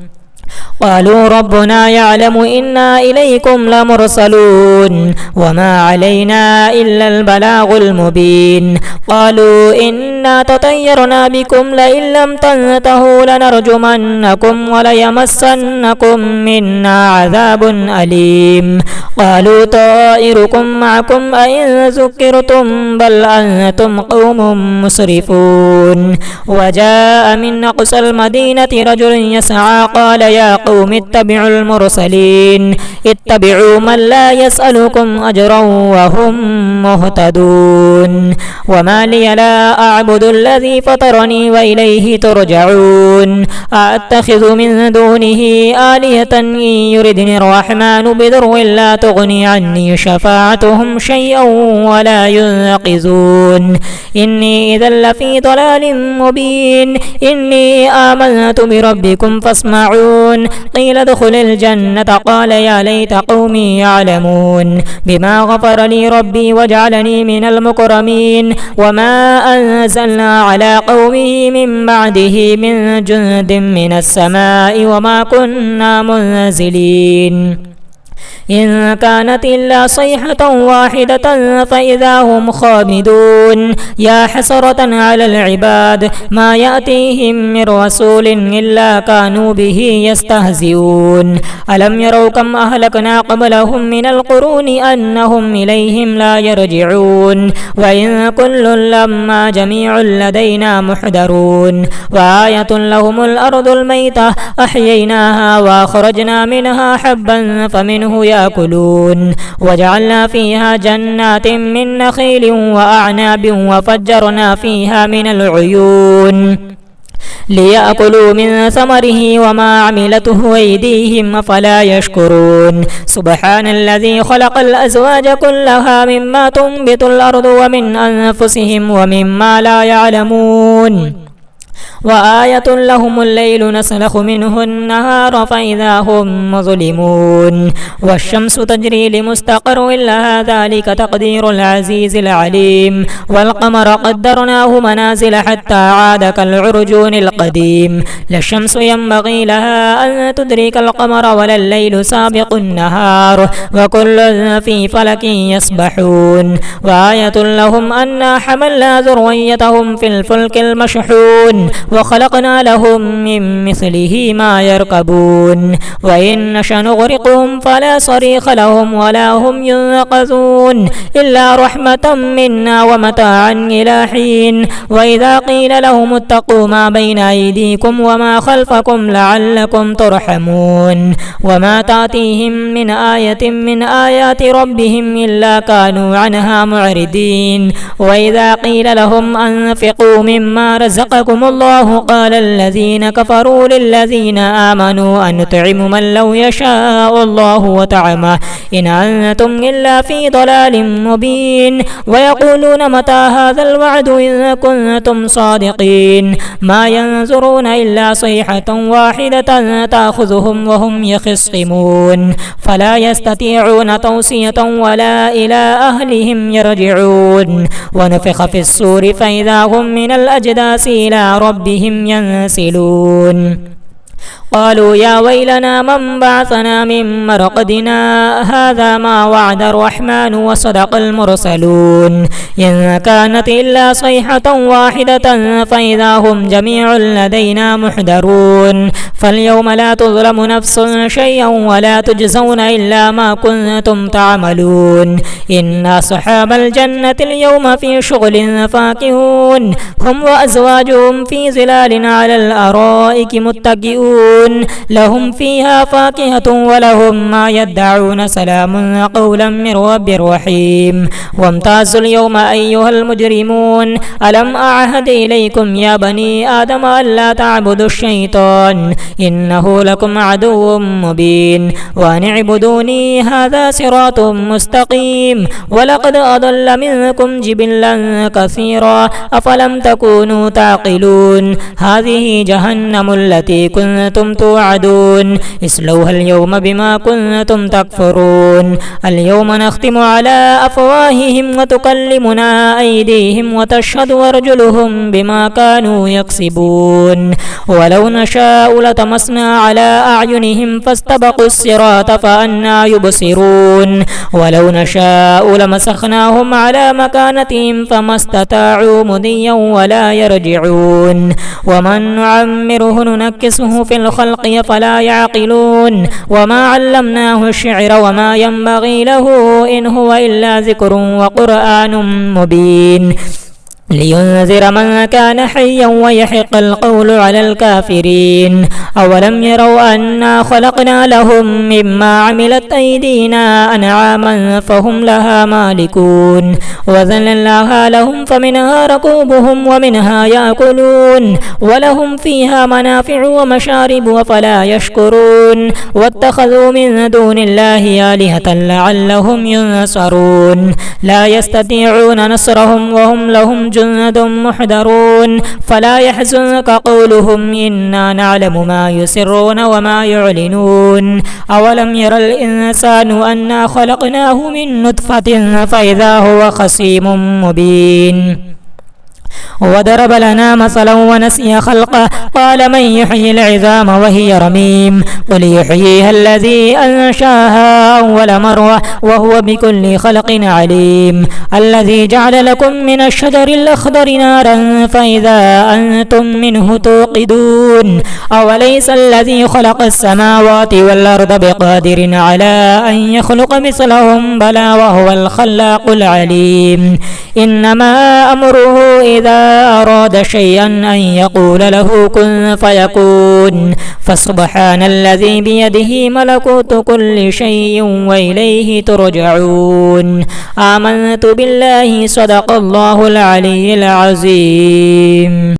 قالوا ربنا يعلم إنا إليكم لمرسلون وما علينا إلا البلاغ المبين قالوا إنا تطيرنا بكم لئن لم تنتهوا لنرجمنكم وليمسنكم منا عذاب أليم قالوا طائركم معكم أئن ذكرتم بل أنتم قوم مسرفون وجاء من أقصى المدينة رجل يسعى قال يا قوم اتبعوا المرسلين اتبعوا من لا يسألكم أجرا وهم مهتدون وما لي لا أعبد الذي فطرني وإليه ترجعون أأتخذ من دونه آلهة إن يردني الرحمن بضر لا تغني عني شفاعتهم شيئا ولا ينقذون إني إذا لفي ضلال مبين إني آمنت بربكم فاسمعون قيل ادخل الجنة قال يا ليت قومي يعلمون بما غفر لي ربي وجعلني من المكرمين وما أنزلنا على قومه من بعده من جند من السماء وما كنا منزلين إن كانت إلا صيحة واحدة فإذا هم خامدون يا حسرة على العباد ما يأتيهم من رسول إلا كانوا به يستهزئون ألم يروا كم أهلكنا قبلهم من القرون أنهم إليهم لا يرجعون وإن كل لما جميع لدينا محضرون وآية لهم الأرض الميتة أحييناها وأخرجنا منها حبا فمنه يأكلون وجعلنا فيها جنات من نخيل وأعناب وفجرنا فيها من العيون ليأكلوا من ثمره وما عملته أيديهم فلا يشكرون سبحان الذي خلق الأزواج كلها مما تنبت الأرض ومن أنفسهم ومما لا يعلمون وآية لهم الليل نسلخ منه النهار فإذا هم مظلمون والشمس تجري لمستقر لها ذلك تقدير العزيز العليم والقمر قدرناه منازل حتى عاد كالعرجون القديم لا الشمس ينبغي لها أن تدرك القمر ولا الليل سابق النهار وكل في فلك يسبحون وآية لهم أنا حملنا ذريتهم في الفلك المشحون وخلقنا لهم من مثله ما يركبون وإن نشأ نغرقهم فلا صريخ لهم ولا هم ينقذون إلا رحمة منا ومتاعا إلى حين وإذا قيل لهم اتقوا ما بين أيديكم وما خلفكم لعلكم ترحمون وما تأتيهم من آية من آيات ربهم إلا كانوا عنها معرضين وإذا قيل لهم أنفقوا مما رزقكم الله قال الذين كفروا للذين آمنوا أنطعم من لو يشاء الله وطعمه إن أنتم إلا في ضلال مبين ويقولون متى هذا الوعد إن كنتم صادقين ما ينظرون إلا صيحة واحدة تأخذهم وهم يخصمون فلا يستطيعون توصية ولا إلى أهلهم يرجعون ونفخ في الصور فإذا هم من الأجداث إلى ربهم ينسلون قالوا يا ويلنا من بعثنا من مرقدنا هذا ما وعد الرحمن وصدق المرسلون إن كانت إلا صيحة واحدة فإذا هم جميع لدينا محضرون فاليوم لا تظلم نفس شيئا ولا تجزون إلا ما كنتم تعملون إن أصحاب الجنة اليوم في شغل فاكهون هم وأزواجهم في ظلال على الأرائك متكئون لهم فيها فاكهة ولهم ما يدعون سلام قولا من رب رحيم وامتازوا اليوم أيها المجرمون ألم أعهد إليكم يا بني آدم ألا تعبدوا الشيطان إنه لكم عدو مبين وأن اعبدوني هذا صراط مستقيم ولقد أضل منكم جبلا كثيرا أفلم تكونوا تعقلون هذه جهنم التي كنتم كنتم توعدون اصلوها اليوم بما كنتم تكفرون اليوم نختم على أفواههم وتكلمنا أيديهم وتشهد أرجلهم بما كانوا يكسبون ولو نشاء لطمسنا على أعينهم فاستبقوا الصراط فأنى يبصرون ولو نشاء لمسخناهم على مكانتهم فما استطاعوا مضيا ولا يرجعون ومن نعمره ننكسه في الخلق فلا يعقلون وما علمناه الشعر وما ينبغي له إن هو إلا ذكر وقرآن مبين لينذر من كان حيا ويحق القول على الكافرين أولم يروا أنا خلقنا لهم مما عملت أيدينا أنعاما فهم لها مالكون وذللناها لهم فمنها ركوبهم ومنها يأكلون ولهم فيها منافع ومشارب أفلا يشكرون واتخذوا من دون الله آلهة لعلهم ينصرون لا يستطيعون نصرهم وهم لهم جند محضرون فلا يحزنك قولهم إنا نعلم ما يسرون وما يعلنون أولم ير الإنسان أنا خلقناه من نطفة فإذا هو خصيم مبين وضرب لنا مثلا ونسي خلقه قال من يحيي العظام وهي رميم قل يحييها الذي أنشاها أول مرة وهو بكل خلق عليم الذي جعل لكم من الشجر الأخضر نارا فإذا أنتم منه توقدون أوليس الذي خلق السماوات والأرض بقادر على أن يخلق مثلهم بلى وهو الخلاق العليم إنما أمره إذا أراد شيئا أن يقول له كن فيكون فسبحان الذي بيده ملكوت كل شيء وإليه ترجعون آمنت بالله صدق الله العلي العظيم.